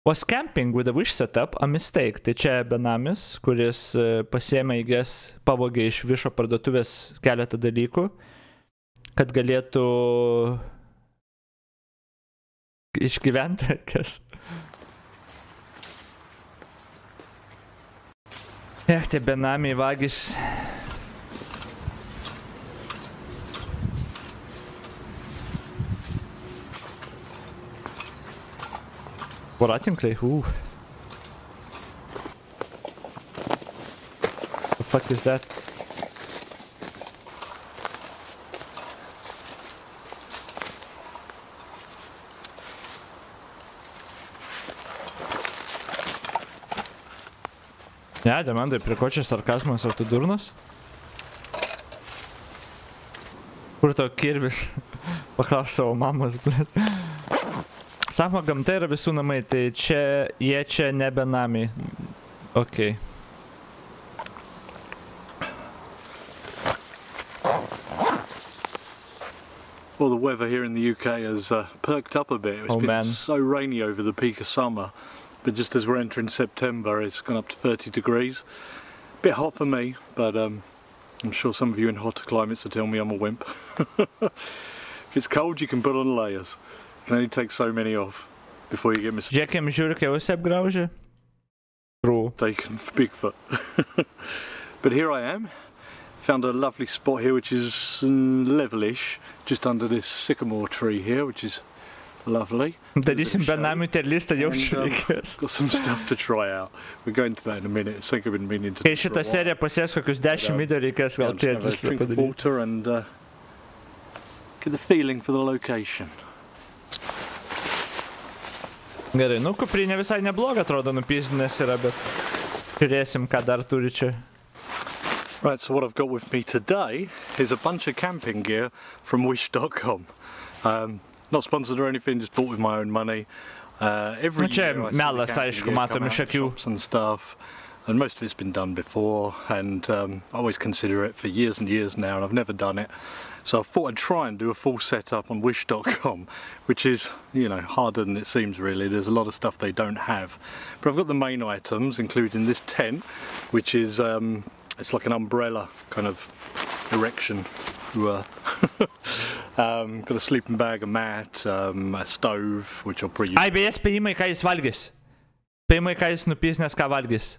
Was camping with a wish setup a mistake? Tai čia benamis, kuris pasiėmė įgės, pavogė iš višo parduotuvės keletą dalykų, kad galėtų išgyventi, kas. Tie benamiai vagys. Voratinkliai, The fuck is that? Ne, Demandai, prie ko čia sarkazmas, ar tu durnas? Kur tau kirvis? Paklaus savo mamos, blėt. Sako, gamta yra visų namai, tai čia, jie čia ne benamiai. Okay. Well, the weather here in the UK has perked up a bit. It's been so rainy over the peak of summer, but just as we're entering September, it's gone up to 30 degrees. Bit hot for me, but I'm sure some of you in hotter climates will tell me I'm a wimp. If it's cold, you can put on layers. You can only take so many off before you get mistaken. Džekiam žiūrkai ausi apgraužė? True. Taken for Bigfoot. But here I am. Found a lovely spot here which is levelish, just under this sycamore tree here, which is lovely. Darysim benamių terlistą jau reikės. Got some stuff to try out. We're going to that in a minute. It's like I've been meaning to. Kai šitą seriją pasieks kokius 10 video reikės gal terlistą padaryti. Drink water and get the feeling for the location. Gerai, nu kuprinė visai nebloga atrodo, nupizdinės yra, bet žiūrėsim, ką dar turi čia. Right, so what I've got with me today is a bunch of camping gear from wish.com. Not sponsored or anything, just bought with my own money. Every year I see the camping gear come out, shops and stuff, and most of it's been done before, and I always consider it for years and years now, and I've never done it. So I thought I'd try and do a full setup on wish.com, which is, you know, harder than it seems really. There's a lot of stuff they don't have. But I've got the main items, including this tent, which is, it's like an umbrella kind of erection. Got a sleeping bag, a mat, a stove, which I'll probably use. Ai, beje, spėjimai, ką jis valgys. Spėjimai, ką jis nupiznės, ką valgys.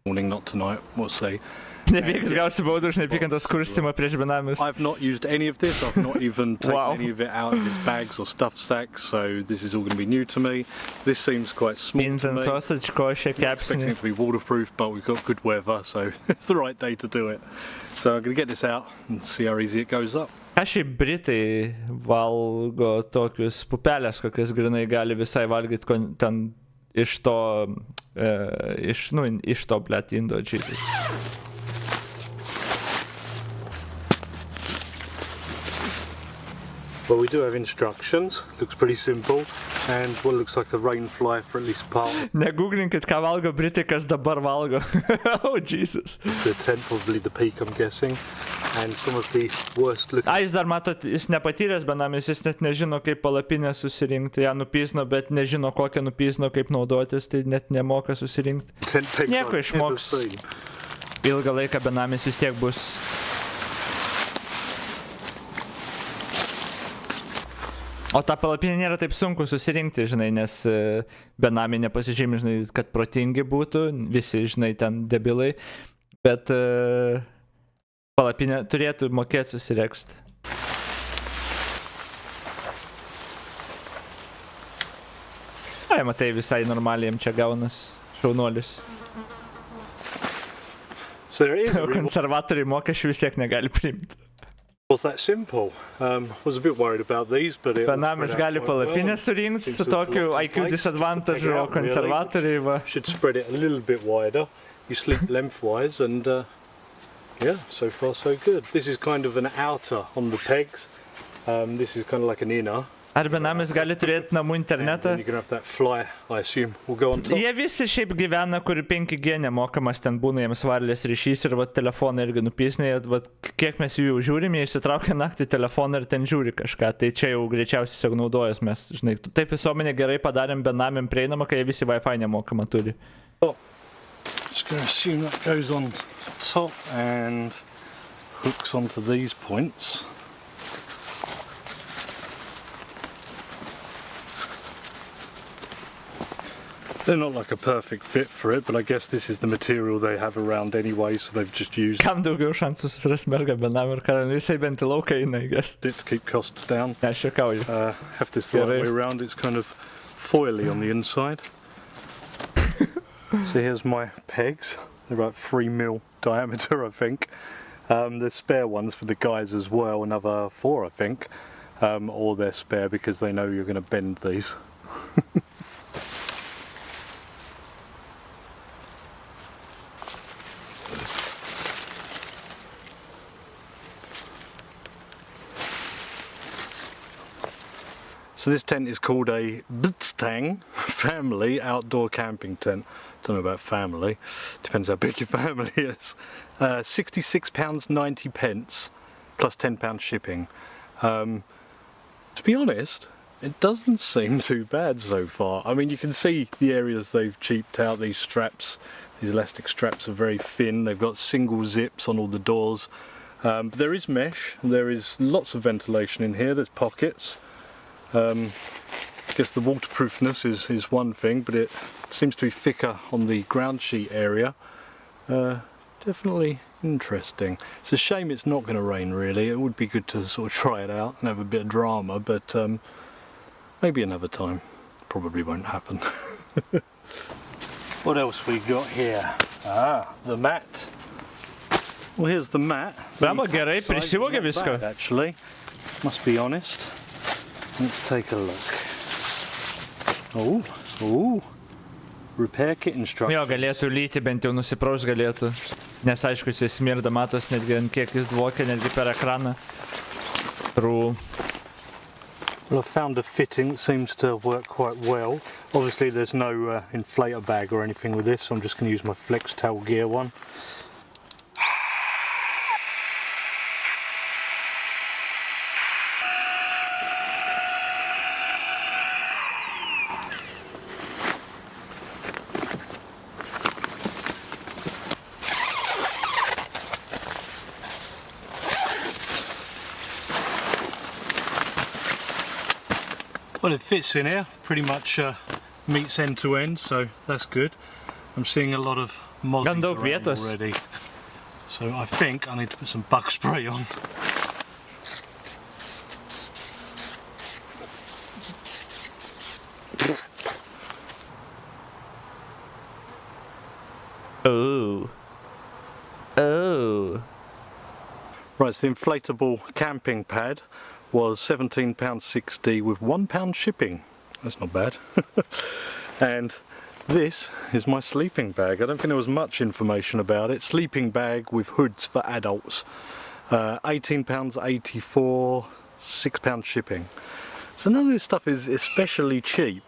Morning, not tonight, we'll see. Nepykant gausi baudą už nepykantos kurstimą prieš benamius. I've not used any of this. I've not even taken any of it out of its bags or stuffed sacks, so this is all going to be new to me. This seems quite small Beans to and me. sausage, košė, I'm expecting it to be waterproof, but we've got good weather, so it's the right day to do it. So I'm going to get this out and see how easy it goes up. Ką šiaip Britai valgo tokius pupelės, kokias grinai gali visai valgyti ten iš to, iš to, blėt, Indo, Jesus. Well, we do have instructions. Looks pretty simple, and what looks like a rain fly for at least part. Negooglinkit, ką valgo Britai, kas dabar valgo. Oh, Jesus. The tent, probably the peak, I'm guessing, and some of the worst looking. Jis dar matot, jis nepatyręs benamis, jis net nežino, kaip palapinę susirinkti. Ją nupizno, bet nežino, kokią nupizno, kaip naudotis, tai net nemoka susirinkti. Nieko išmoks. Ilgą laiką benamis vis tiek bus. O tą palapinę nėra taip sunku susirinkti, žinai, nes benamiai nepasižymi, žinai, kad protingi būtų, visi, žinai, ten debilai, bet palapinę turėtų mokėti susiregsti. Ai, matai, visai normaliai jam čia gaunas šaunuolis. Konservatoriai mokesčių vis tiek negali priimti. Was that simple? Was a bit worried about these, but it Benamis gali palapinę surinkti su tokiu IQ disadvantage, o konservatoriai va. Should spread it a little bit wider. You sleep lengthwise, and yeah, so far so good. This is kind of an outer on the pegs. This is kind of like an inner. Ar benamis gali turėti namų internetą? Jie visi šiaip gyvena, kur 5G nemokamas, ten būna jiems varlės ryšys ir telefoną irgi nupisnė, kiek mes jų žiūrim, jie išsitraukia naktį telefoną ir ten žiūri kažką, tai čia jau greičiausiai tiesiog naudojas mes, žinai, taip visuomenė gerai padarėm benamiam prieinamą, kai jie visi Wi-Fi nemokamą turi. Just going to assume that goes on top and hooks onto these points. They're not like a perfect fit for it, but I guess this is the material they have around anyway, so they've just used Kam daugiau šansų susirasti mergą benamį ir karalių, jisai bent į lauką eina, I guess. it to keep costs down. Ne, aš juokauju. Have this the right way around, it's kind of foily on the inside. So here's my pegs, they're about 3mm diameter I think. There's spare ones for the guys as well, another 4 I think, or they're spare because they know you're going to bend these. So this tent is called a Btstang family outdoor camping tent. Don't know about family, depends how big your family is. £66.90 plus £10 shipping. To be honest, it doesn't seem too bad so far. I mean, you can see the areas they've cheaped out. These straps, these elastic straps are very thin. They've got single zips on all the doors. But there is mesh, there is lots of ventilation in here, there's pockets. I guess the waterproofness is one thing, but it seems to be thicker on the ground sheet area. Definitely interesting. It's a shame it's not going to rain really. It would be good to sort of try it out and have a bit of drama, but maybe another time. Probably won't happen. What else we got here? The mat. Well, here's the mat. Actually, must be honest. Let's take a look. Oh, repair kit instructions. Jo, galėtų lyti, bent jau nusipraus galėtų. Nes aišku, jis smirda, matos netgi ant kiek jis dvokia, netgi per ekraną. Well, I found a fitting that seems to work quite well. Obviously there's no inflator bag or anything with this, so I'm just going to use my Flextail gear one. Well, it fits in here, pretty much meets end to end, so that's good. I'm seeing a lot of mozzies around already, so I think I need to put some bug spray on. Oh. Right, so the inflatable camping pad was £17.60 with £1 shipping. That's not bad. And this is my sleeping bag. I don't think there was much information about it. Sleeping bag with hoods for adults. £18.84, £6 shipping. So none of this stuff is especially cheap.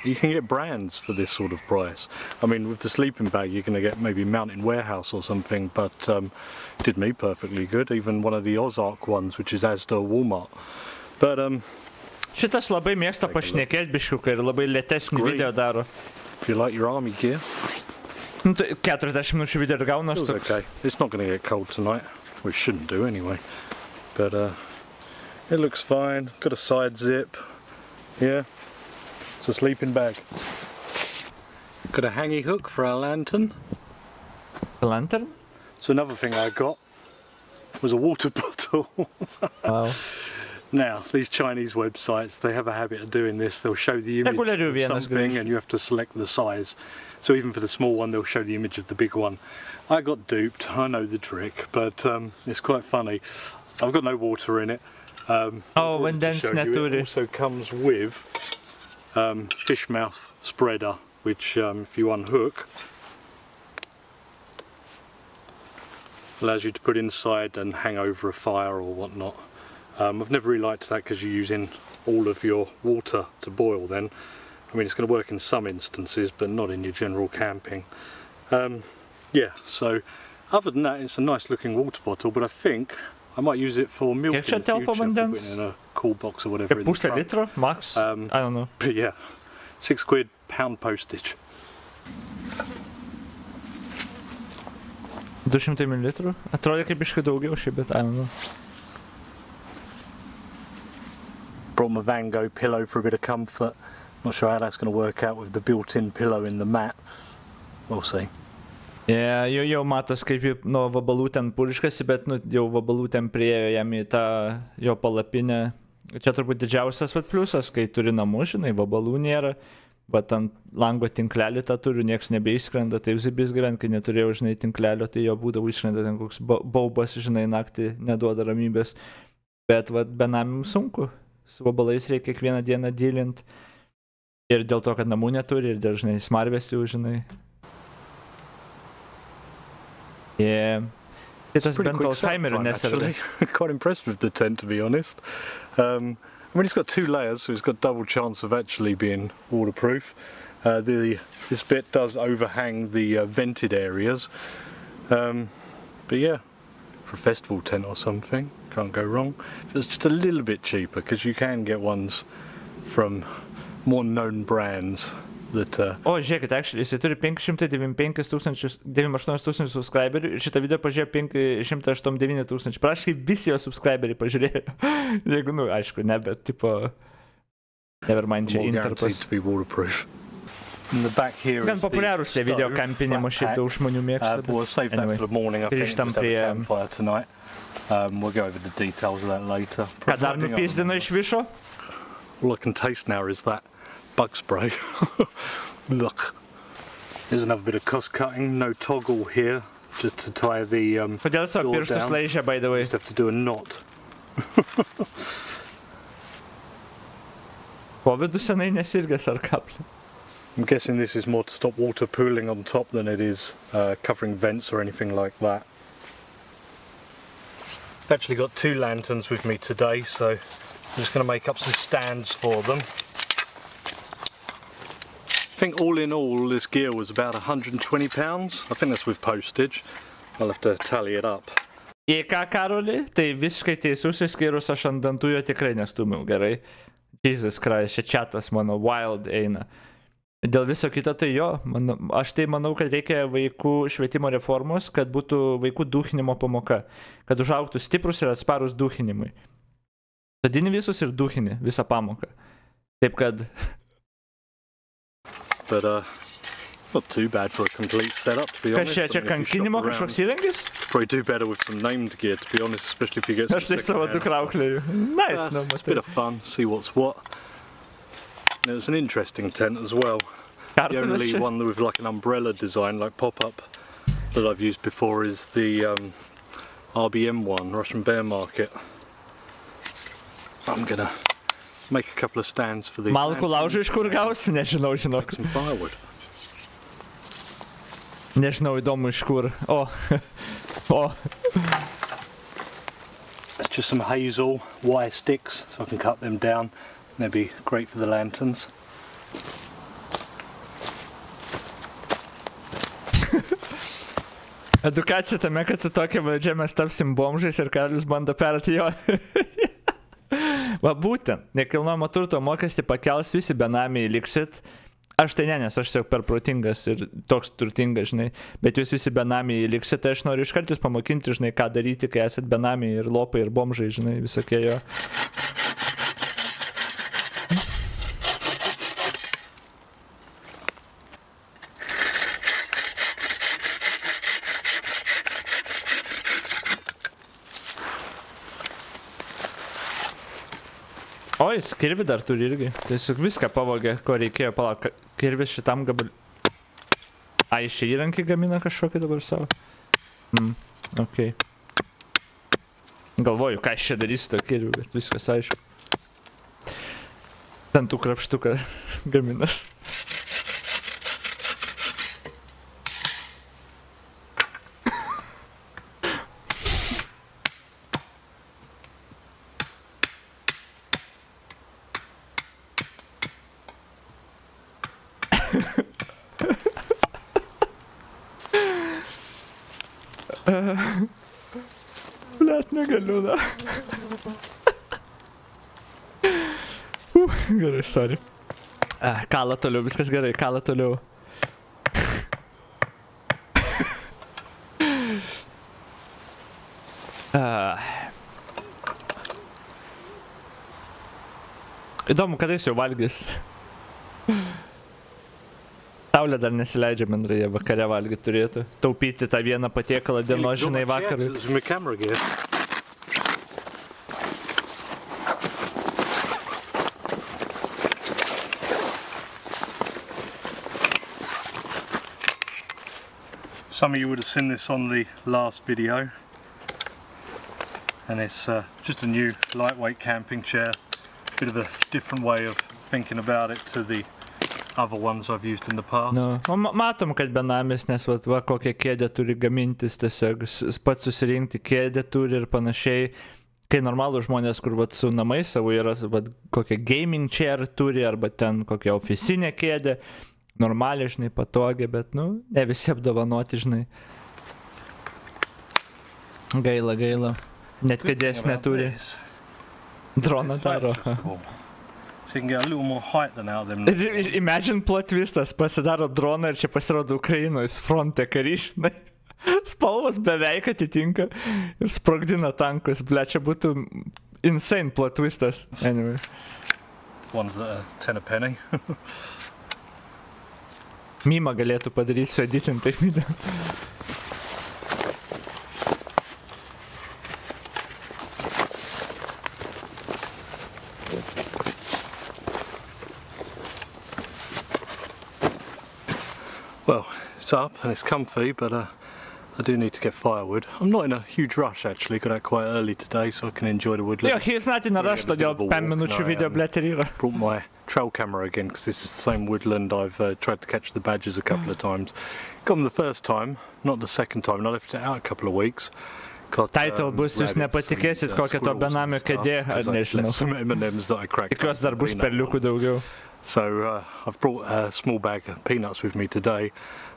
You can get brands for this sort of price. I mean, with the sleeping bag you're going to get maybe Mountain Warehouse or something, but did me perfectly good. Even one of the Ozark ones, which is Asda Walmart. But šitas labai mėgsta pašnekėti biškiukai ir labai lėtesnį video daro. If you like your army gear. 40 minučių video ir gaunas. It's okay. It's not going to get cold tonight. Well, it shouldn't do anyway. But it looks fine. Got a side zip. Yeah. It's a sleeping bag. Got a hangy hook for our lantern. A lantern? So another thing I got was a water bottle. Wow. Now, these Chinese websites, they have a habit of doing this. They'll show the image of something and you have to select the size. So even for the small one, they'll show the image of the big one. I got duped, I know the trick, but it's quite funny. I've got no water in it. It also comes with fish mouth spreader, which if you unhook, allows you to put inside and hang over a fire or whatnot. I've never really liked that because you're using all of your water to boil then. I mean, it's going to work in some instances, but not in your general camping. Yeah, so other than that, it's a nice looking water bottle, but I think I might use it for milk in the future, put it in a cool box or whatever in the truck. Litro, max? I don't know. But yeah, £6, pound postage. 200 ml? Atrodė kaip biškai daugiau šiaip, bet I don't know. Brought my Van Gogh pillow for a bit of comfort. Not sure how that's going to work out with the built-in pillow in the mat. We'll see. Yeah, jau matos kaip nuo vabalų ten puriškasi, bet jau vabalų ten priėjo jam į tą jo palapinę. Čia turbūt didžiausias pliusas, kai turi namus, žinai, vabalų nėra, bet ant lango tinklelį tą turiu, nieks nebeišskrenda, tai zibis gyvent, kai neturėjau, žinai, tinklelio, tai jo būdavo išskrenda ten koks baubas, žinai, naktį neduoda ramybės. Bet benamiam sunku, su vabalais reikia kiekvieną dieną dylint. Ir dėl to, kad namų neturi, ir dėl, žinai, smarvės jau, žinai. Yeah. It's pretty quick setup, actually. Quite impressed with the tent, to be honest. I mean, it's got 2 layers, so it's got double chance of actually being waterproof. This bit does overhang the vented areas. But yeah, for a festival tent or something, can't go wrong. It's just a little bit cheaper, because you can get ones from more known brands. O, žiūrėkit, actually, jisai turi 598 000 subscriberių ir šitą video pažiūrėjo 589 000. Praškai visi jo subscriberiai pažiūrėjo. Jeigu, aišku, ne, bet, tipo, nevermind, čia interpas. Gan populiarūs tie video kampinimo šiaip daug žmonių mėgsta. Grįžtam prie... Ką dar nupizdino iš višo? All I can taste now is that bug spray. Look, there's another bit of cost cutting, no toggle here, just to tie the door down. Leisure, by the way. Just have to do a knot. Kovidų senai nesirgęs ar kaplį? I'm guessing this is more to stop water pooling on top than it is covering vents or anything like that. I've actually got 2 lanterns with me today, so I'm just going to make up some stands for them. I think all in all this gear was about £120. I think that's with postage. I'll have to tally it up. Į ką, Karoli? Tai visiškai teisus, išskyrus aš ant dantų jo tikrai nestumiau, gerai? Jesus Christ, čia chatas mano wild eina. Dėl viso kito tai jo, aš tai manau, kad reikia vaikų švietimo reformos, kad būtų vaikų dūchinimo pamoka. Kad užaugtų stiprus ir atsparus dūchinimui. Sodini visus ir dūchini visą pamoką. Taip kad... But not too bad for a complete setup, to be honest. Kas čia kankinimo kažkoks įrengis? Probably do better with some named gear, to be honest, especially if you get some second hand. Aš tai savo dukrauklėjau. Nice, no, it's a bit of fun, see what's what. And it was an interesting tent as well. The only one with like an umbrella design, like pop-up, that I've used before is the RBM one, Russian Bear Market. I'm gonna make a couple of stands for these. Malkų laužų iš kur gausi? Nežinau, žinok. Some firewood. Nežinau, įdomu iš kur. O. It's just some hazel wire sticks, so I can cut them down. They'd be great for the lanterns. Edukacija tame, kad su tokia valdžia mes tapsim bomžais ir karalius bando perėti jo. Va būtent, nekilnojamo turto mokestį pakels, visi benamiai liksit. Aš tai ne, nes aš tiesiog per protingas ir toks turtingas, žinai. Bet jūs visi benamiai liksit, tai aš noriu iškart jūs pamokinti, žinai, ką daryti, kai esat benamiai ir lopai ir bomžai, žinai, visokie jo. Oi, kirvį dar turi irgi. Tiesiog viską pavogė, ko reikėjo. Palauk, kirvis šitam gabal... Ai, šį įrankį gamina kažkokį dabar savo? Okei. Galvoju, ką aš čia darysiu to kirviu, bet viskas aišku. Dantų krapštuką gaminas. Blet, negaliu, da. Gerai, sorry. Kala toliau, viskas gerai, kala toliau. Įdomu, kada jis jau valgys. Saulė dar nesileidžia bendrai, vakare valgyti turėtų. Taupyti tą vieną patiekalą dienos, žinai, vakarui. Some of you would have seen this on the last video, and it's just a new lightweight camping chair. Bit of a different way of thinking about it to the other ones I've used in the past. No. Matom, kad benamis, nes va kokią kėdę turi gamintis, tiesiog pats susirinkti kėdę turi ir panašiai. Kai normalų žmonės, kur vat, su namai savo yra, vat, kokią gaming chair turi, arba ten kokią ofisinę kėdę, normaliai, žinai, patogiai, bet, nu, ne visi apdovanoti, žinai. Gaila, gaila. Net kėdės neturi. Droną daro. So you can get a little more height than out of them. Imagine plot twistas, pasidaro droną ir čia pasirodo Ukrainoje fronte karišnai. Spalvos beveik atitinka ir sprogdina tankus. Ble, čia būtų insane plot twistas. Anyway. Ones that are 10 a penny. Mimą galėtų padaryti su editintai video. Well, it's up and it's comfy, but I do need to get firewood. I'm not in a huge rush actually, got out quite early today so I can enjoy the woodland. Yeah, he's not in a rush, todėl 5 minučių video, blėt, ir yra. Brought my trail camera again because this is the same woodland I've tried to catch the badgers a couple of times. Got them the first time, not the second time, and I left it out a couple of weeks. Title bus, jūs nepatikėsit, kokia to benamio kėdė, ar nežinau. Tikiuos dar bus perliukų daugiau. So I've brought a small bag of peanuts with me today.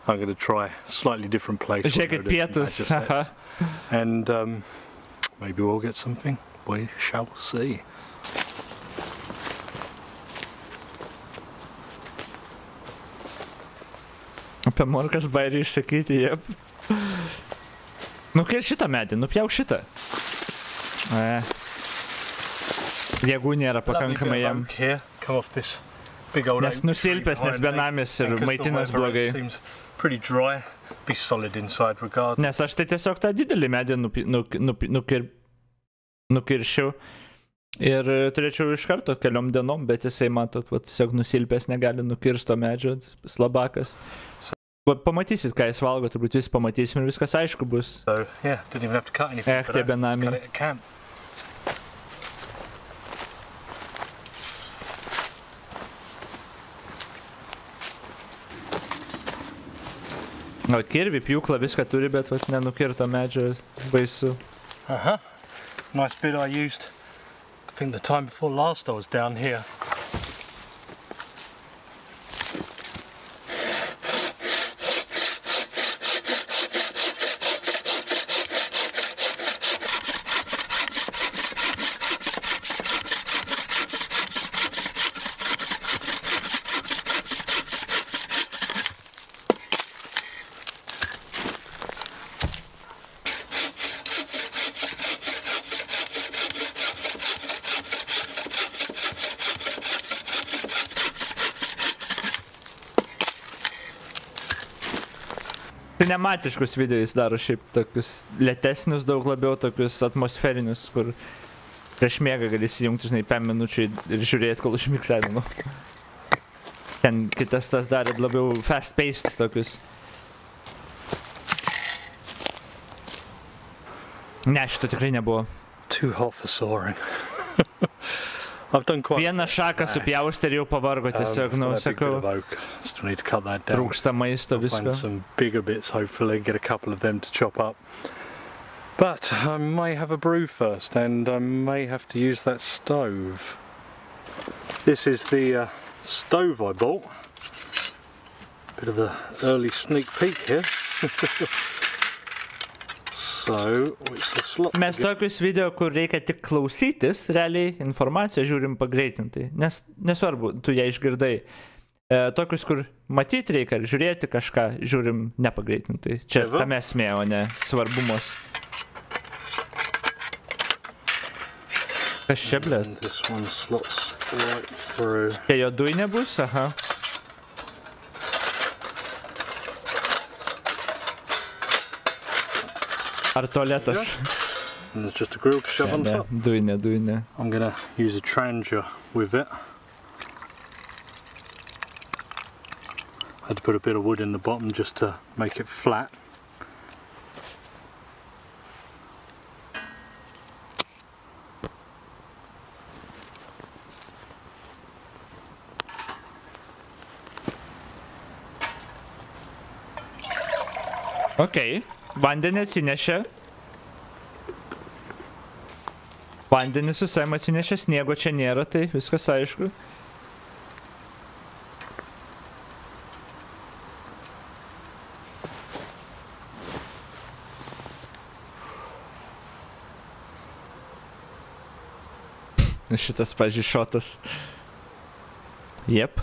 I'm going to try a slightly different place. And maybe we'll get something. We shall see. Apie morkas bairį išsakyti, jep. Nukir šitą medį, nupjauk šitą. Jėgų nėra pakankamai jam. Nes nusilpęs, nes benamis ir maitinas blogai. Nes aš tai tiesiog tą didelį medį nukiršiu ir turėčiau iš karto keliom dienom, bet jisai, matot, tiesiog nusilpęs negali nukirsto medžio, slabakas. Pamatysit, ką jis valgo, turbūt visi pamatysim ir viskas aišku bus. Tie benamiai. Kirvi, pjūklą, viską turi, bet nenukirto medžio, baisu. Nice bit I used, I think the time before last I was down here. Cinematiškus video jis daro šiaip tokius lėtesnius, daug labiau tokius atmosferinius, kur prieš miegą gali įsijungti, žinai, 5 minučių ir žiūrėti, kol užmiksedinu. Ten kitas tas darė labiau fast-paced tokius. Ne, šito tikrai nebuvo. Too hot for soaring. Vieną šaką supjausti ir jau pavargo tiesiog, sakau. Trūksta maisto visko. Some bigger bits, hopefully, get a couple of them to chop up. But I may have a brew first, and I may have to use that stove. This is the stove I bought. Bit of an early sneak peek here. So, it's the slot. Mes tokius video, kur reikia tik klausytis, realiai informaciją žiūrim pagreitintai. Nesvarbu, tu ją išgirdai. Tokius, kur matyti reikia, žiūrėti kažką, žiūrim nepagreitintai. Čia tame esmė, o ne svarbumos. Kas čia, blėt? Čia jo dujinė bus, aha. Ar tualetas? And there's just a grill to shove on top. Dujinė. I'm gonna use a Trangia with it. I had to put a bit of wood in the bottom just to make it flat. Okei, vandenį atsinešė. Vandenį su savim atsinešė, sniego čia nėra, tai viskas aišku. Šitas, pažiūrėjau, šotas. Jep.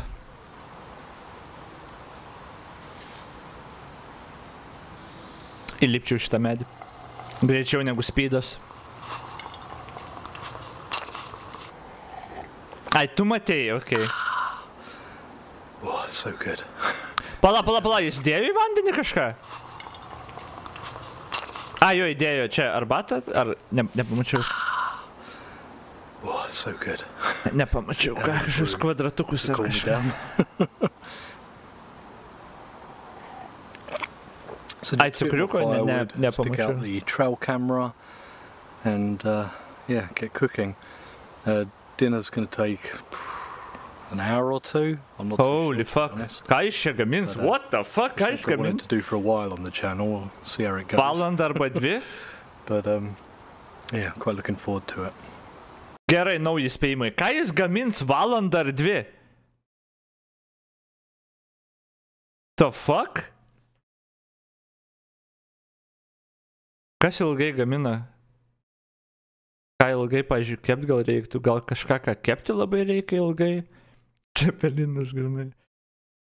Įlipčiau šitą medį. Greičiau negu speedas. Ai, tu matėjai, okei. Oh, it's so good. Pala, jis dėjo į vandenį kažką? A, jo, įdėjo čia arbatą, ar nepamačiau? Oh, it's so good. Nepamačiau, kažkokius kvadratukus ar kažką. Ai, cukriuko, nepamačiau. Stick out the trail camera and yeah, get cooking. Dinner's gonna take an hour or two. I'm not Holy fuck. Ką jis čia gamins? What the fuck? Ką jis gamins? To do for a while on the channel. We'll see how it goes. Valandą arba dvi? But yeah, quite looking forward to it. Gerai, nauji spėjimai. Ką jis gamins valandą ar dvi? The fuck? Kas ilgai gamina? Ką ilgai, pažiūrėjau, kept gal reiktų? Gal kažką, ką kepti labai reikia ilgai? Cepelinas, grinai.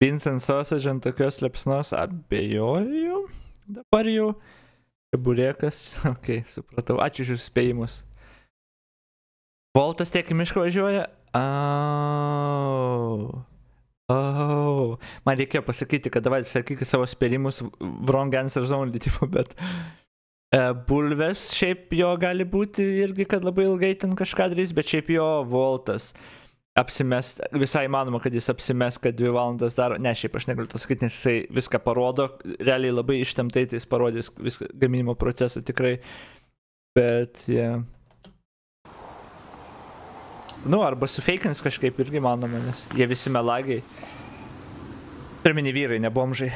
Beans and sausage ant tokios lepsnos, abejoju. Dabar jau. Burėkas. Ok, supratau. Ačiū už spėjimus. Voltas tiek į mišką važiuoja? Man reikėjo pasakyti, kad davai sakykit savo spėjimus wrong answer zone, tipo, bet bulves šiaip jo gali būti irgi, kad labai ilgai ten kažką darys, bet šiaip jo Voltas apsimes, visai manoma, kad jis apsimes, kad 2 valandas daro, ne, šiaip aš negaliu to sakyti, nes jisai viską parodo, realiai labai ištemtai tai jis parodys viską, gaminimo procesą tikrai, bet, yeah. Nu, arba sufeikins kažkaip irgi manoma, nes jie visi melagiai. Pirmini vyrai, ne bomžai.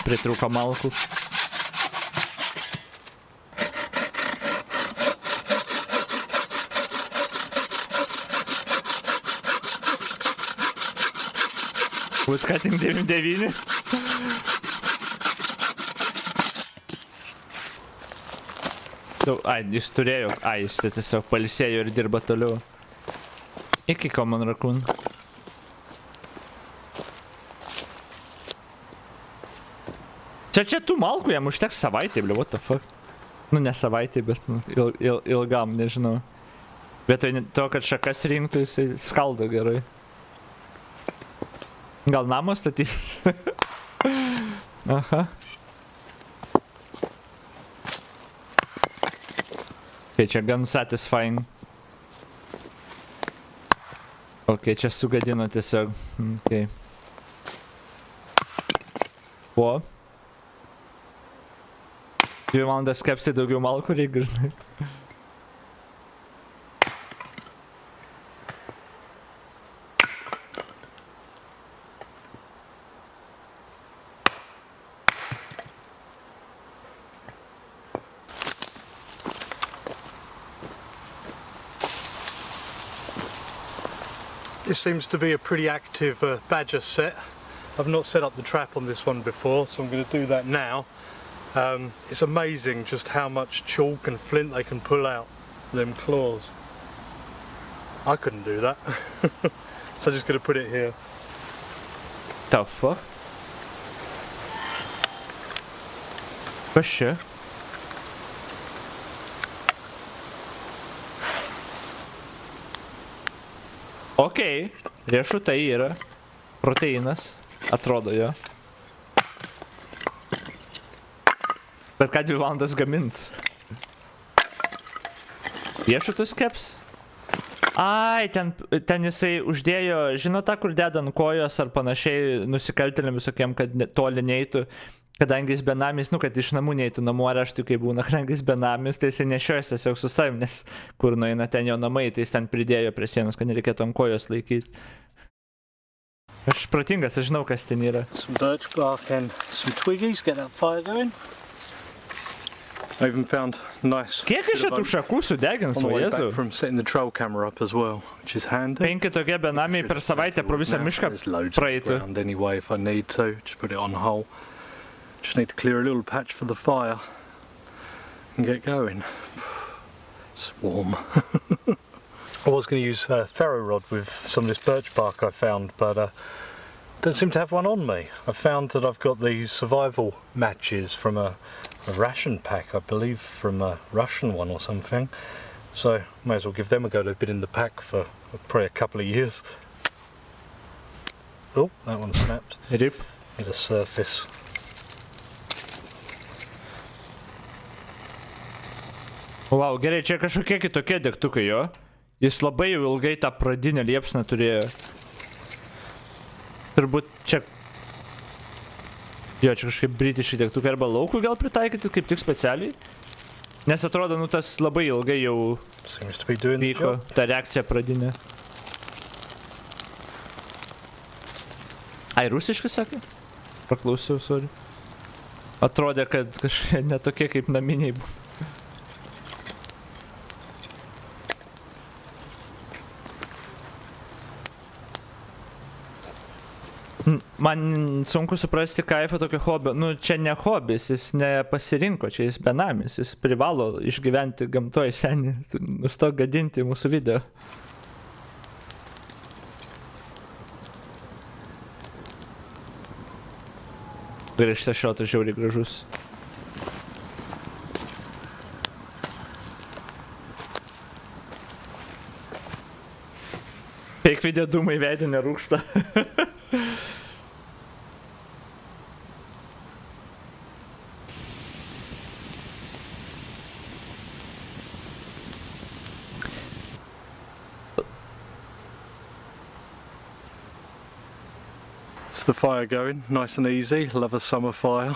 Pritrūko malkų. Woodcutting 99. Ai, jis turėjo, jis tiesiog pailsėjo ir dirba toliau. Iki Common Raccoon. Čia tų malkų jam užteks savaitė, bля, what the fuck. Nu, ne savaitė, bet ilgam, nežinau. Vietoj to, kad šakas rinktų, jisai skaldo gerai. Gal namą statys? Aha. Ok, čia gan satisfying. Ok, čia sugadino tiesiog. Ok. O? 2 valandas kepsi daugiau malkų reikia. This seems to be a pretty active badger set. I've not set up the trap on this one before, so I'm going to do that now. It's amazing just how much chalk and flint they can pull out them claws. I couldn't do that. So I'm just going to put it here. The fuck? Kas čia? Okei, riešutai yra. Proteinas. Atrodo jo. Bet ką 2 valandas gamins? Riešutus keps? Ai, ten jisai uždėjo, žinot tą, kur deda ant kojos ar panašiai nusikaltėliam visokiem, kad toli neitų, kadangi jis benamis, nu, kad iš namų neitų namų areštui, kai būna, kadangi jis benamis, tai jisai nešiojasi tiesiog su savim, nes kur nueina ten jo namai, tai jis ten pridėjo prie sienos, kad nereikėtų ant kojos laikyti. Aš protingas, aš žinau, kas ten yra. Some birch bark and some twiggies, get that fire going. I even found nice. Kiek iš šitų šakų sudegins, o Jėzau? From setting the trail camera up as well, which is handy. 5 tokie benamiai per savaitę pro visą mišką praeitų. Anyway, if I need to, just put it on whole. Just need to clear a little patch for the fire and get going. It's warm. I was going to use a ferro rod with some of this birch bark I found, but don't seem to have one on me. I found that I've got these survival matches from a ration pack, I believe from a Russian one or something. So may as well give them a go. They've been in the pack for probably a couple of years. Oh, that one snapped. Rip. Hit a surface. Wow, gerai, čia kažkokie kitokie degtukai jo. Jis labai jau ilgai tą pradinę liepsną turėjo. Turbūt čia... Jo, čia kažkaip britiški degtukai arba laukui gal pritaikyti kaip tik specialiai. Nes atrodo, nu tas labai ilgai jau vyko ta reakcija pradinė. Ai, rusiškai sakė? Paklausiau, sorry. Atrodė, kad kažkaip netokie kaip naminiai buvo. Man sunku suprasti kaifą tokio hobio. Nu, čia ne hobis, jis nepasirinko, čia jis benamis, jis privalo išgyventi gamtoje senį. Nustok gadinti mūsų video. Grįžtas šotas žiauriai gražus. Peik video dūmai veidė nerūkšta. The fire going, nice and easy, love a summer fire.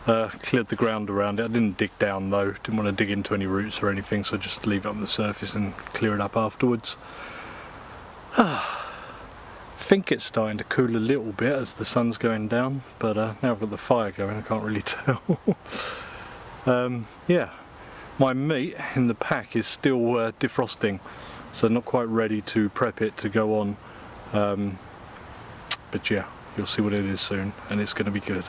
Cleared the ground around it. I didn't dig down though, didn't want to dig into any roots or anything, so just leave it on the surface and clear it up afterwards. I think it's starting to cool a little bit as the sun's going down, but now I've got the fire going, I can't really tell. Yeah, my meat in the pack is still defrosting, so not quite ready to prep it to go on. But yeah, you'll see what it is soon, and it's going to be good.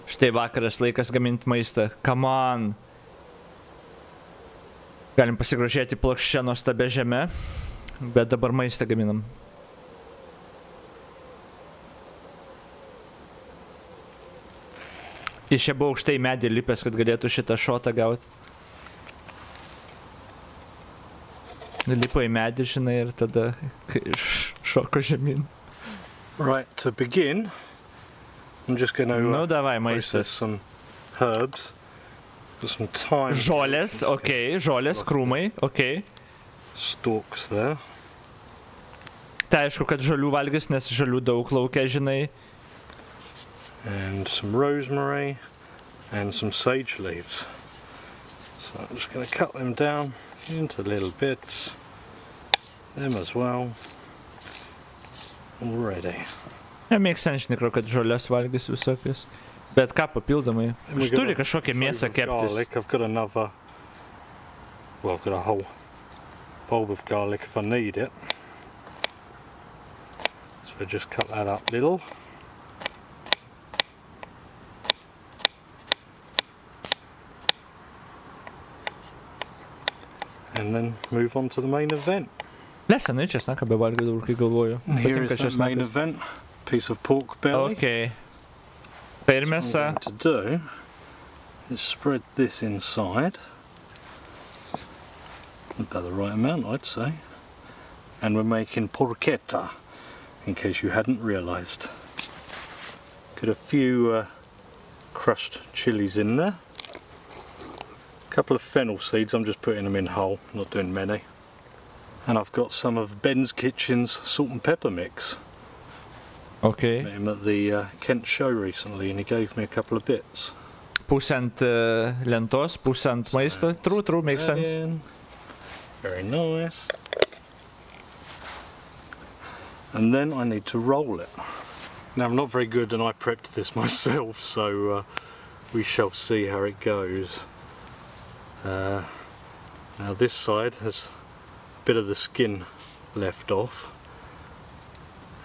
Štai vakaras, laikas gaminti maistą. Come on! Galim pasigrožėti plokščią nuostabę žemę, bet dabar maistą gaminam. Jis čia buvo aukštai medį lipęs, kad galėtų šitą šotą gauti. Lipo į medį, žinai, ir tada šoko žemyn. Right, to begin, I'm just going to process some herbs. Žolės, okei, žolės, krūmai, okei. Stalks there. Tai aišku, kad žolių valgys, nes žolių daug laukia, žinai. And some rosemary, and some sage leaves. So I'm just going to cut them down into little bits, them as well, already. Mėgstu sense, tikro, kad žolės valgys visokius. Bet ką papildomai? Aš turi kažkokią mėsą keptis. I've got another, well, I've got a whole bulb of garlic if I need it. So I just cut that up little. And then move on to the main event. Senai česnaką bevalgydavau, kai galvoju. Here is the main event, piece of pork belly. Okay. Tai ir mėsa. What I'm going to do is spread this inside. About the right amount, I'd say. And we're making porchetta, in case you hadn't realised. Got a few crushed chilies in there. A couple of fennel seeds, I'm just putting them in whole, not doing many. And I've got some of Ben's Kitchen's salt and pepper mix. Okay. Met him at the Kent show recently and he gave me a couple of bits. Pusant lentos, pusant maisto. True, makes sense. Very nice. And then I need to roll it. Now I'm not very good and I prepped this myself, so we shall see how it goes. Now this side has a bit of the skin left off,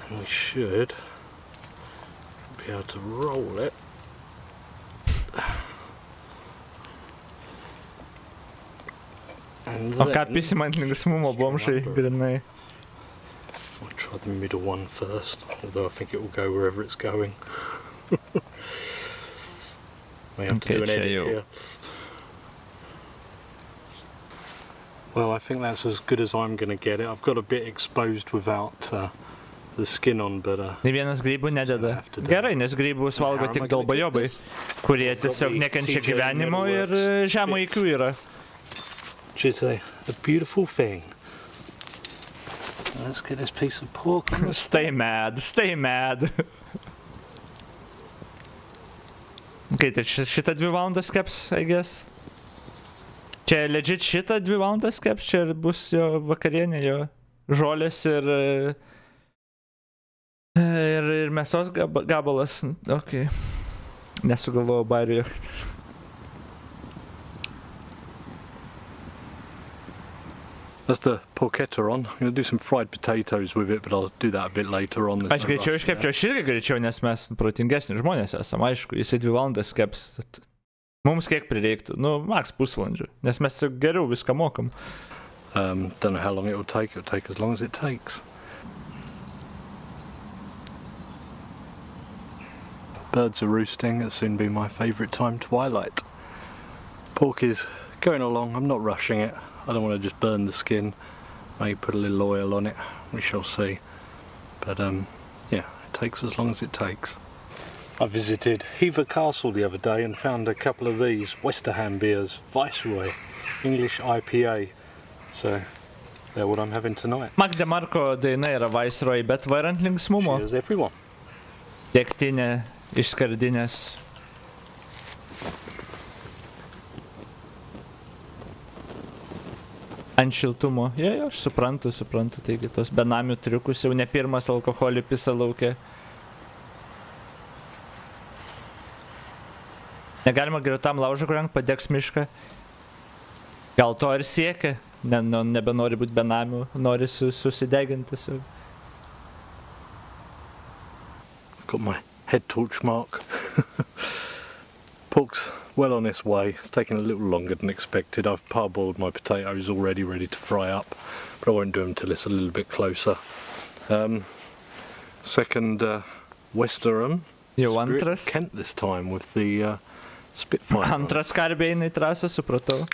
and we should be able to roll it. O ką pisimant linksmumo bomžai, grinai. I'll try the middle one first, although I think it will go wherever it's going. We have to do an edit here. Well, I think that's as good as I'm going to get it. I've got a bit exposed without the skin on, but... Nė vienas grybų nededa. Gerai, nes grybus valgo tik dalbajobai, kurie tiesiog nekenčia gyvenimo ir žemo IQ yra. Which is a beautiful thing. Let's get this piece of pork. Stay mad, stay mad. Okay, tai šitą 2 valandas keps, I guess. Čia legit šitą 2 valandas keps, čia bus jo vakarienė, jo žolės ir mėsos gabalas. Okay. Nesugalvojau barijo. That's the porchetta on. I'm going to do some fried potatoes with it, but I'll do that a bit later on. Aš greičiau iškepčiau, aš irgi greičiau, nes mes protingesni žmonės esam, aišku, jisai 2 valandas keps. Mums kiek prireiktų? Nu, maks pusvalandžių, nes mes geriau viską mokam. Don't know how long it will take as long as it takes. Birds are roosting, it'll soon be my favourite time, twilight. Pork is going along, I'm not rushing it. I don't want to just burn the skin, maybe put a little oil on it, we shall see. But yeah, it takes as long as it takes. I visited Hever Castle the other day and found a couple of these Westerham beers, Viceroy, English IPA. So they're what I'm having tonight. Magda Marko daina yra Viceroy, bet varant linksmumo. Cheers everyone. Degtinė iš skardinės. Ant šiltumo. Jo, aš suprantu, taigi tos benamių triukus, jau ne pirmas alkoholį pisa lauke. Negalima geriau tam laužą kurengt, padegs mišką. Gal to ir siekia, nebenori būti benamių, nori susideginti. I've got my head torch mark. Pork's well on its way. It's taking a little longer than expected. I've parboiled my potatoes already, ready to fry up, but I won't do them till it's a little bit closer. Second Westerham Spirit Kent this time with the Spitfire. Antras skarbė eina į trasą, supratau.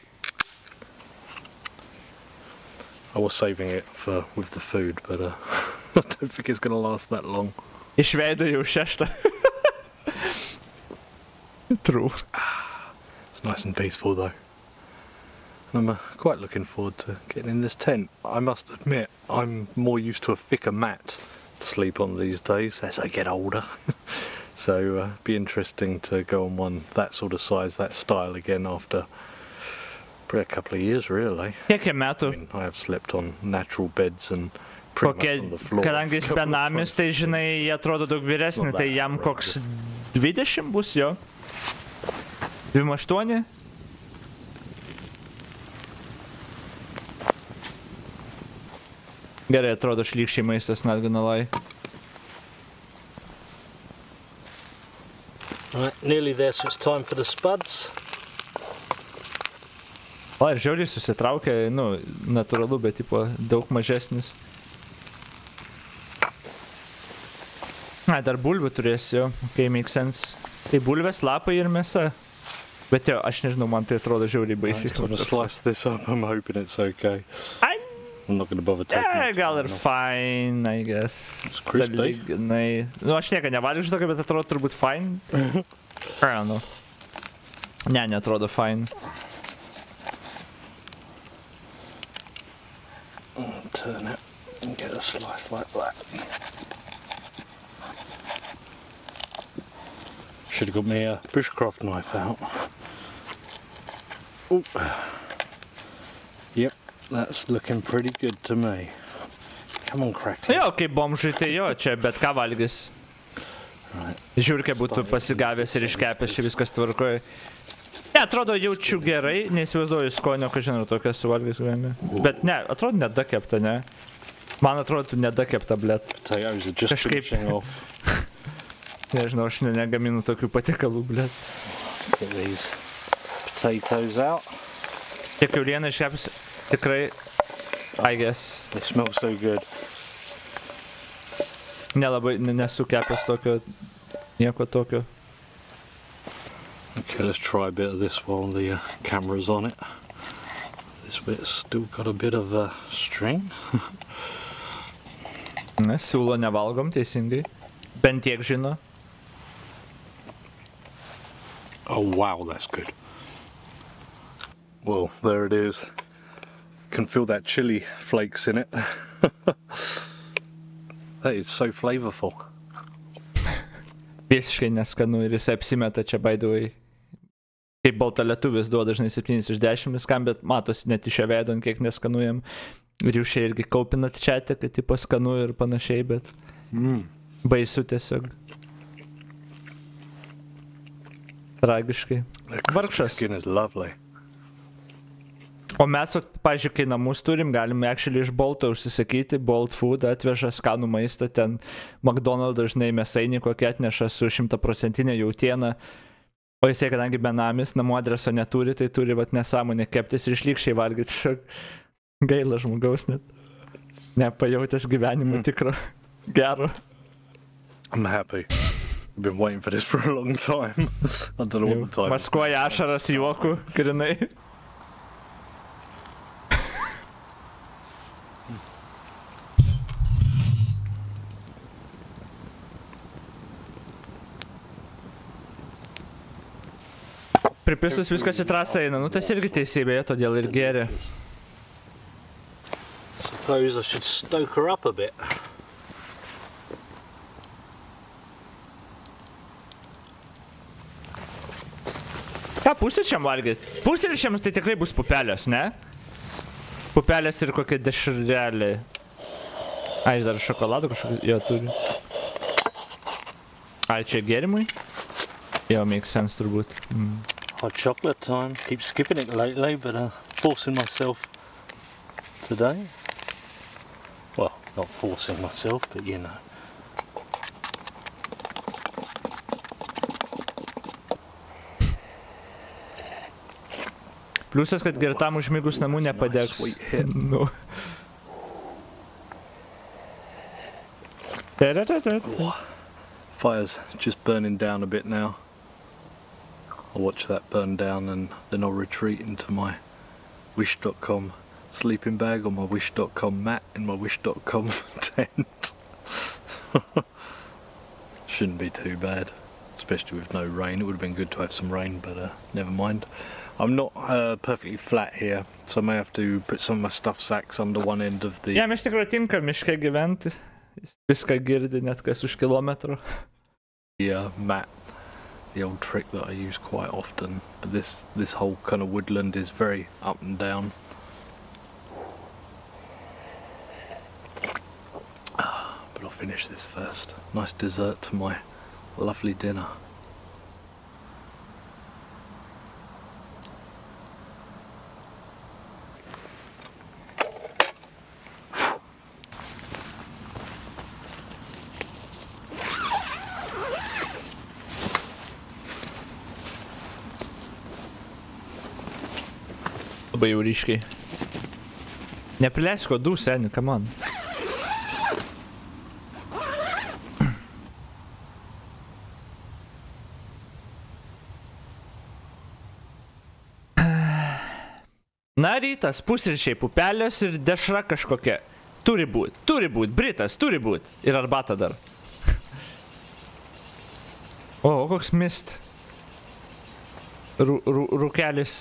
I was saving it with the food, but I don't think it's going to last that long. Iš veido jau 6. True. It's nice and peaceful though. And I'm quite looking forward to getting in this tent. I must admit, I'm more used to a thicker mat to sleep on these days as I get older. So be interesting to go on one that sort of size, that style again after probably a couple of years, really. Kiek metų? I mean, I have slept on natural beds and pretty much on the floor. Kadangi jis benamis, tai žinai, jie atrodo daug vyresni, tai jam koks 20 bus jo? 28? Gerai, atrodo šlykščiai maistas, not gonna lie. Right, nearly there, so it's time for the spuds. O, ir žiauriai susitraukė, nu, natūralu, bet, tipo, daug mažesnis. Na, dar bulvių turėsiu, okay, make sense. Tai bulvės, lapai ir mėsa. Bet jo, aš nežinau, man tai atrodo žiauriai baisiai. I'm gonna slice this up, I'm hoping it's okay. I'm not gonna bother taking it. Gal ir fine, I guess. It's crispy. Nu, aš nieko nevalgiu šitokio, bet atrodo turbūt fine. I don't know. Ne, neatrodo fine. Turn it and get a slice like that. Should have got me a bushcraft knife out. Ooh. Yep, that's looking pretty good to me. Come on, crack it. Jo, kaip bomžai, tai jo, čia bet ką valgys. Žiūrkė būtų pasigavęs ir iškepęs, čia viskas tvarkoja. Ne, atrodo jaučiu gerai, neįsivaizduoju skonio, kad žinau, tokia suvalgys gyvenime. Bet ne, atrodo nedakepta, ne? Man atrodo, tu nedakepta, blėt. Kažkaip. Nežinau, aš negaminu tokių patiekalų, blėt. Get these potatoes out. Tiek kiaulieną iškepęs, tikrai, I guess. They smell so good. Nelabai, nesu kepęs tokio, nieko tokio. Okay, let's try a bit of this while the camera's on it. This bit's still got a bit of string. Ne, siūlo nevalgom teisingai. Bent tiek žino. Oh wow, that's good. Well, there it is. Can feel that chili flakes in it. That is so flavorful. Visiškai neskanu ir jis apsimeta čia, by the way. Kaip baltalietuvis duoda dažnai 7 iš 10 viskam, bet matosi net iš jo veido, kiek neskanuojam. Ir jūs čia irgi kaupinat čiate, kad tipo skanu ir panašiai, bet baisu tiesiog. Tragiškai. Vargšas. O mes, pavyzdžiui, kai namus turim, galime actually iš Bolto užsisakyti, Bolt Food atveža skanų maistą, ten McDonald's dažnai mėsainį kokį atneša su 100% jautiena. O jisai, kadangi benamis, namų adreso neturi, tai turi vat nesąmonę keptis ir išlykščiai valgyti. Gaila žmogaus net. Nepajautęs gyvenimo tikro gero. I'm happy. I've been waiting for this for a long time. I don't know what the time is. Maskuoja ašaras juoku, grinai. Pripistus viskas į trasą eina, nu tas irgi teisybėje, todėl ir gėrė. Suppose I should stoke her up a bit. Ką, pusryčiam valgyt? Pusryčiam tai tikrai bus pupelės, ne? Pupelės ir kokie dešreliai. Ai, dar šokolado kažkokį, jo turi. Ai, čia gėrimui? Jo, make sense turbūt. Hot chocolate time. Keep skipping it lately, but forcing myself today. Well, not forcing myself, but you know. Pliusas, kad girtam užmigus namų nepadegs. Nu. Fire's just burning down a bit now. I'll watch that burn down and then I'll retreat into my Wish.com sleeping bag or my Wish.com mat in my Wish.com tent. Shouldn't be too bad, especially with no rain. It would have been good to have some rain, but never mind. I'm not perfectly flat here, so I may have to put some of my stuff sacks under one end of the... Jam iš tikrųjų tinka miške gyventi. Viską girdi net kas už kilometro. The mat, the old trick that I use quite often, but this whole kind of woodland is very up and down. But I'll finish this first. Nice dessert to my lovely dinner. Labai jau ryškiai. Neprileisk uodų, seni, come on. Na, rytas, pusryčiai, pupelės ir dešra kažkokia. Turi būt, Britas, turi būt. Ir arbata dar. O, koks mist. Rūkelis.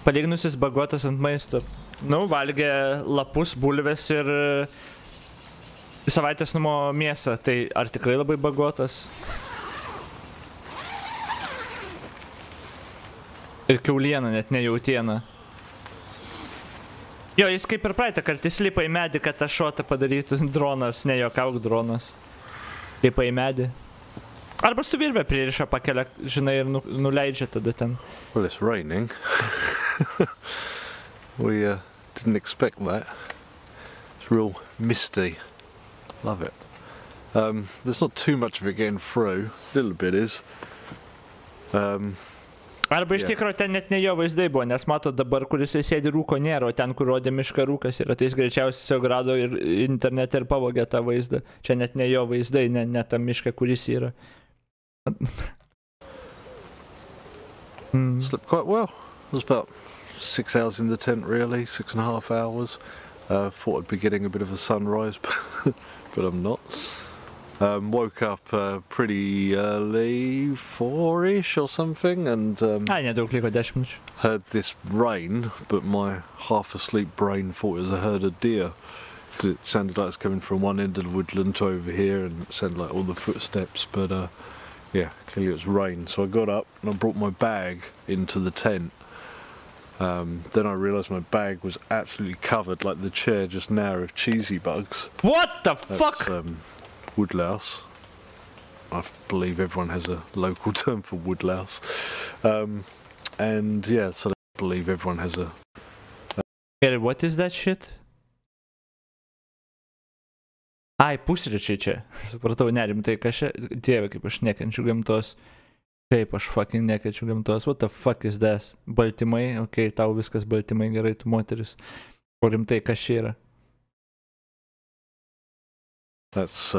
Palyginusis bagotas ant maisto. Nu, valgė lapus, bulves ir savaitės numo mėsą. Tai ar tikrai labai bagotas? Ir kiaulieną, net ne jautieną. Jo, jis kaip ir praeitą kartą įlipa į medį, kad tą šotą padarytų dronas, ne jokauk dronas. Lipa į medį. Arba su virve pririša pakelia, žinai, ir nuleidžia tada ten. Well, it's raining. We didn't expect that. It's real misty. Love it. There's not too much of it getting through. A little bit is. Arba iš tikro ten net ne jo vaizdai buvo, nes mato dabar, kur jisai sėdi rūko nėra, o ten, kur rodė mišką rūkas yra, tai jis greičiausiai tiesiog rado ir internete ir pavogė tą vaizdą. Čia net ne jo vaizdai, ne tą mišką, kuris yra. Slept quite well. It was about 6 hours in the tent really, 6.5 hours. Thought I'd be getting a bit of a sunrise, but I'm not. Woke up pretty early, 4-ish or something, and heard this rain, but my half-asleep brain thought it was a herd of deer. Because it sounded like it's coming from one end of the woodland to over here, and it sounded like all the footsteps, but yeah, clearly it was rain. So I got up and I brought my bag into the tent. Then I realised my bag was absolutely covered, like the chair just now, of cheesy bugs. What the fuck? Woodlouse. I believe everyone has a local term for woodlouse. And yeah, so I believe everyone has a... What is that shit? Ai, pusryčiai čia. Supratau, nerimtai, kas čia... Dieve, kaip aš nekenčiu gamtos. Kaip aš fucking nekenčiu gamtos. What the fuck is that? Baltymai? Ok, tau viskas baltymai, gerai, tu moteris. O rimtai, kas čia yra? That's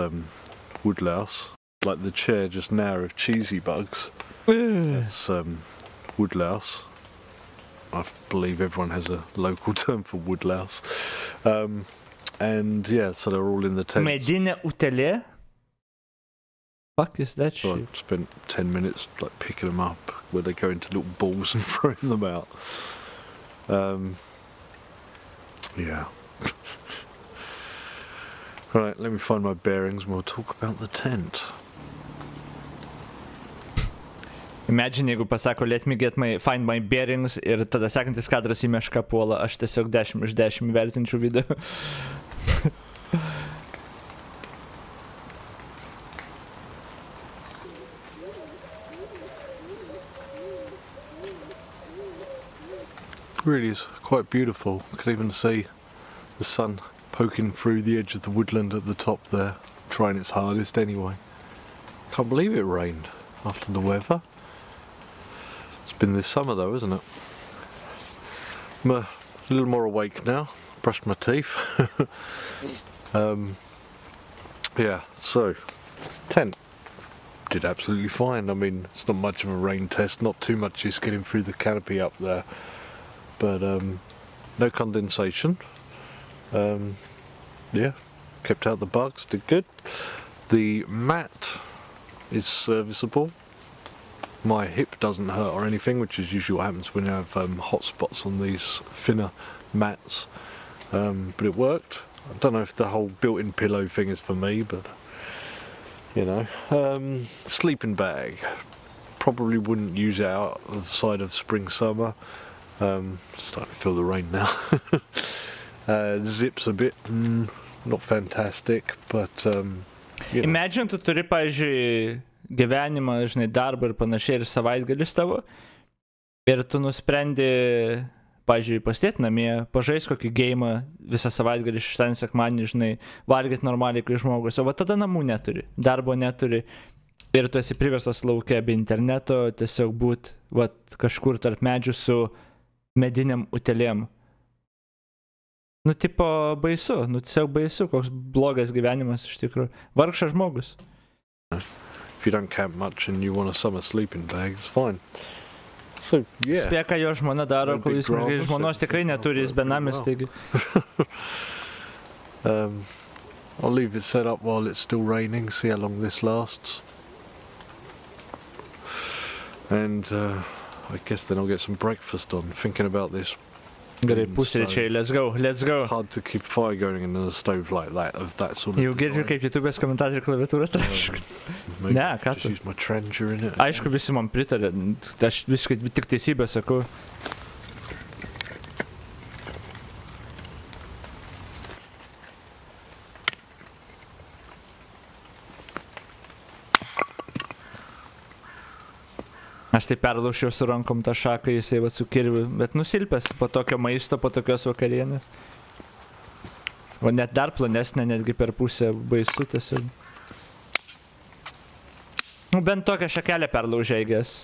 woodlouse. Like the chair just now of cheesy bugs. That's woodlouse. I believe everyone has a local term for woodlouse. And yeah, so they're all in the tent. Medinė utelė? Fuck is that shit? I spent 10 minutes like picking them up, where they go into little balls and throwing them out. Yeah. Right, let me find my bearings and we'll talk about the tent. Imagine, jeigu pasako, let me find my bearings ir tada sekantis kadras į mešką puola, aš tiesiog 10 iš 10 vertinčiau video. Really is quite beautiful. You can even see the sun poking through the edge of the woodland at the top there, trying its hardest anyway. Can't believe it rained after the weather. It's been this summer though, isn't it? I'm a little more awake now, brushed my teeth. Yeah, so, tent. Did absolutely fine. I mean, it's not much of a rain test, not too much just getting through the canopy up there. But no condensation. Yeah, kept out the bugs, did good. The mat is serviceable. My hip doesn't hurt or anything, which is usually what happens when you have hot spots on these thinner mats. But it worked. I don't know if the whole built-in pillow thing is for me, but you know, sleeping bag. Probably wouldn't use it outside of spring summer. Starting to feel the rain now. Zips a bit, not fantastic, but you know. Imagine, tu turi, pavyzdžiui, gyvenimą, žinai, darbą ir panašiai, ir savaitgalis tavo, ir tu nusprendi, pavyzdžiui, pasėti namie, pažaisti kokį geimą visą savaitgalį, šeštadienį, sekmadienį, žinai, valgyti normaliai kaip žmogus, o va tada namų neturi, darbo neturi. Ir tu esi priverstas lauke be interneto, tiesiog būt kažkur tarp medžių su mediniam utelėm. Nu, tipo, baisu, tiesiog baisu, koks blogas gyvenimas iš tikrųjų. Vargšas žmogus. If you don't camp much and you want a summer sleeping bag, it's fine. So, yeah. Spėk, ką jo žmona daro, kol jis žmonos tikrai neturi, jis benamis, taigi. I'll leave it set up while it's still raining, see how long this lasts. And I guess then I'll get some breakfast on, thinking about this. Gerai, pusryčiai, let's go. It's hard to keep fire going in a stove like that, of that sort of Jau girdžiu, kaip YouTube'ės komentatorių klaviatūrą traška. Ne, ką tu? Just use my Trangia in it. Aišku, visi man pritarė, aš visiškai tik teisybę sakau. Aš tai perlaušiau su rankom tą šaką, jisai va su kirviu, bet nusilpęs po tokio maisto, po tokios vakarienės. O net dar plonesnė, netgi per pusę baisu tiesiog. Nu, bent tokią šakelę perlaužėgęs.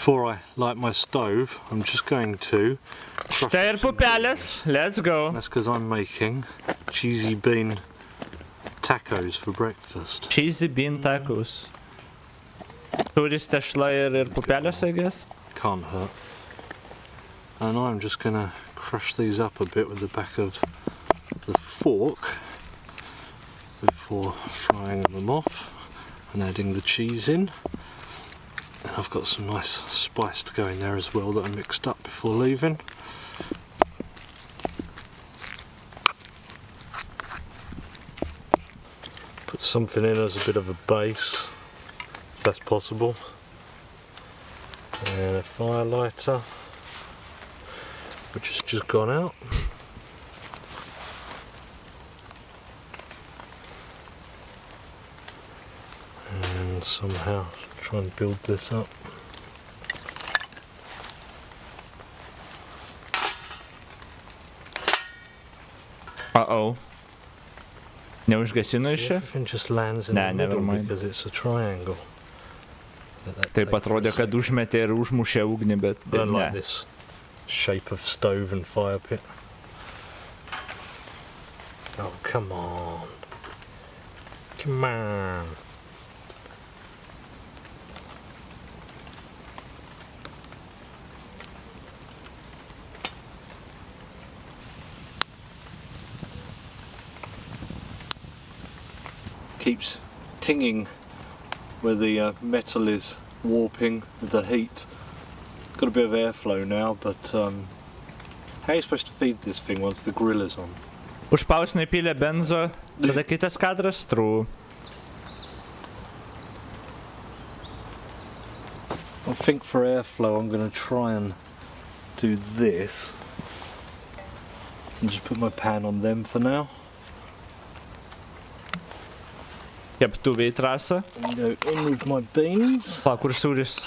Before I light my stove, I'm just going to Štai ir pupelės, let's go. That's because I'm making cheesy bean tacos for breakfast. Cheesy bean tacos. Turis tešla ir pupelės, I guess? Can't hurt. And I'm just going to crush these up a bit with the back of the fork before frying them off and adding the cheese in. And I've got some nice spice to go in there as well that I mixed up before leaving. Put something in as a bit of a base, if that's possible. And a fire lighter, which has just gone out. And somehow try and build this up. Uh-oh. Neužgasino iš čia? Everything just lands in the middle because it's a triangle. Taip atrodė, kad užmetė ir užmušė ugnį, bet I don't like this shape of stove and fire pit. Oh, come on. Come on. Keeps tinging where the metal is warping with the heat. Got a bit of airflow now, but how are you supposed to feed this thing once the grill is on? Užpausnai pylė benzo, tada kitas kadras, true. I think for airflow I'm going to try and do this and just put my pan on them for now. Keptuvė į trasą. Go in with my beans. Pa, kur sūris?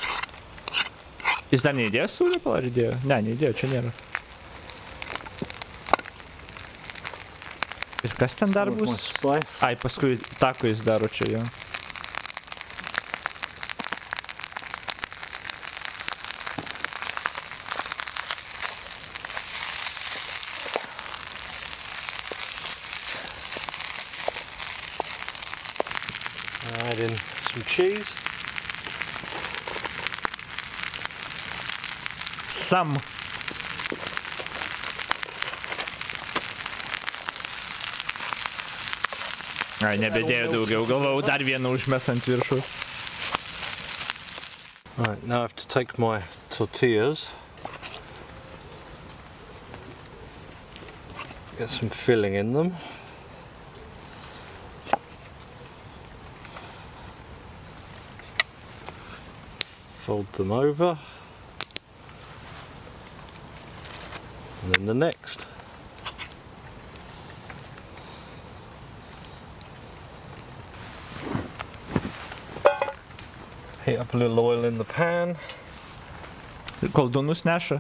Jis dar neįdėjo sūrį, ar įdėjo? Ne, neįdėjo, čia nėra. Ir kas ten dar bus? Ai, paskui tako jis daro čia jo. Add in some cheese. Sam. Ai, nebedėjau daugiau, galvau dar vieną užmes ant viršų. Right, now I have to take my tortillas, get some filling in them. Fold them over, and then the next. Heat up a little oil in the pan. Koldūnus neša.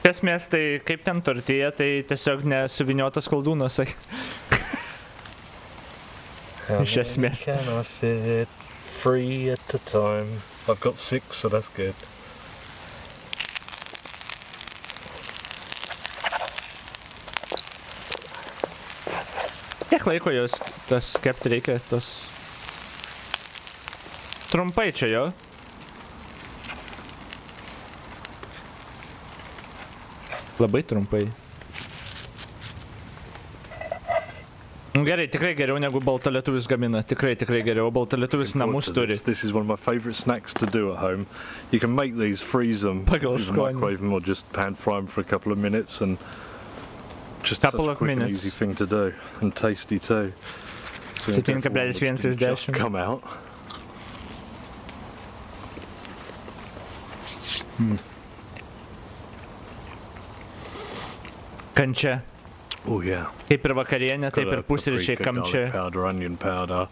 Esmės, tai kaip ten tortija, tai tiesiog nesuviniotas koldūnas. Iš esmės. Can I fit 3 at a time? I've got 6, so that's good. Kiek laiko jos tas kepti reikia, tos... Trumpai čia jo. Labai trumpai. Gerai, tikrai geriau negu baltalietuvis gamina. Tikrai geriau. Baltalietuvis namus turi. This is one of my favourite snacks to do at home. You can make these, freeze them, microwave them, or just pan fry them for a couple of minutes, and just such a quick and easy thing to do, and tasty too. 7,1 iš 10. Just come out. Kančia. Oh yeah. Kaip ir vakarienė, taip ir pusryčiai kamčia. Powder, onion powder,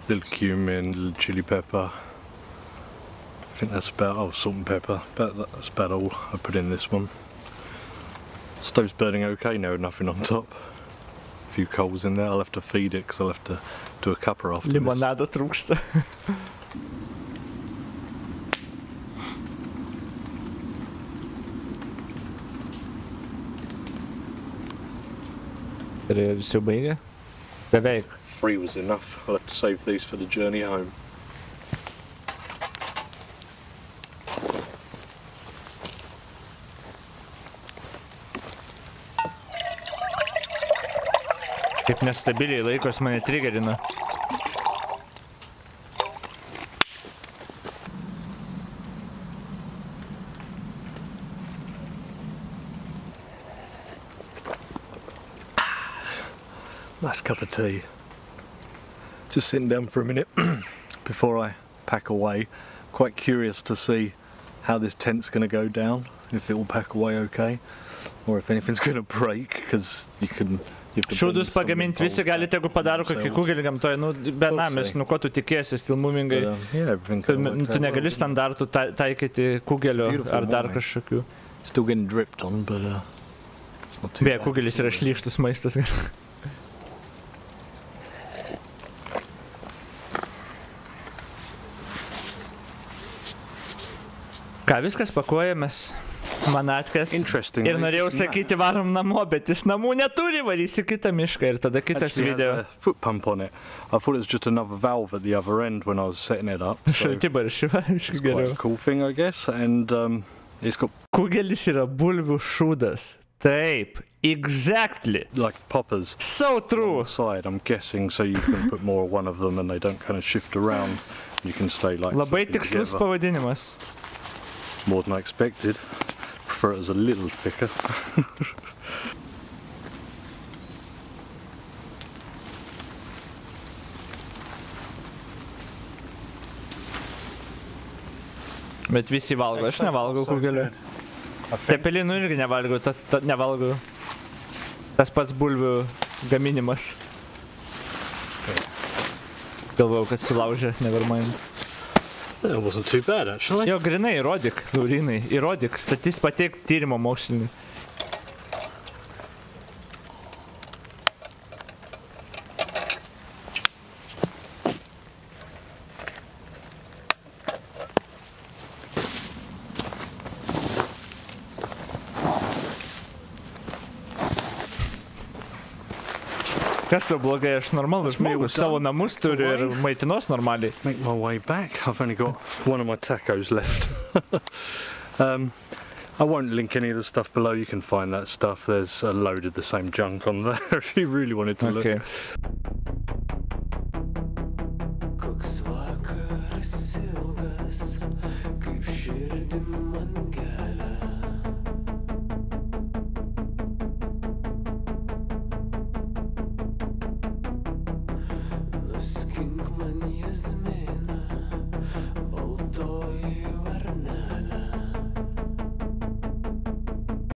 little cumin, little chili pepper. I think that's about, salt and pepper. That's about all I put in this one. Stove's burning okay now, nothing on top. A few coals in there. I'll have to feed it because I'll have to do a cuppa after this. Limonado trūksta. Ir visi baigė? Beveik. 3 was enough. I'll have to save these for the journey home. Kaip nestabiliai laikos mane trigerina. Nice cup of tea. Just sitting down for a minute before I pack away. Quite curious to see how this tent's going to go down, if it will pack away okay, or if anything's going to break, because you can... Šūdus pagaminti visi galite, jeigu padaro kokį kugelį gamtoje, nu, benamis, nu, ko tu tikėsi, stilmumingai. Tu negali standartų taikyti kugelio ar dar kažkokių. Still getting dripped on, but it's not too bad. Beje, kugelis yra šlykštus maistas. Ką, viskas pakuojamės, manatkės. Ir norėjau sakyti, varom namo, bet jis namų neturi, varysi kitą mišką ir tada kitas video. Foot pump on it. I thought it was just another valve at the other end when I was setting it up. Šaltibaršių, it's quite a cool thing, I guess, and it's got... Kugelis yra bulvių šūdas. Taip, exactly. Like poppers. So true. On the side, I'm guessing, so you can put more of one of them and they don't kind of shift around. You can stay like... Labai tikslus pavadinimas. More than I expected. Prefer it as a little thicker. Bet visi valgo, aš nevalgau kugelio. Tepelinų irgi nevalgau, nevalgau. Tas pats bulvių gaminimas. Galvojau, kad sulaužė, nevermind. It wasn't too bad, actually. Jo, grinai, įrodyk, Laurinai, įrodyk, pateik tyrimo mokslinį. Kas tau blogai, aš normalus žmogus, savo namus turiu ir maitinos normaliai. Make my way back. I've only got one of my tacos left. I won't link any of the stuff below, you can find that stuff. There's a load of the same junk on there if you really wanted to look. Skink man jezme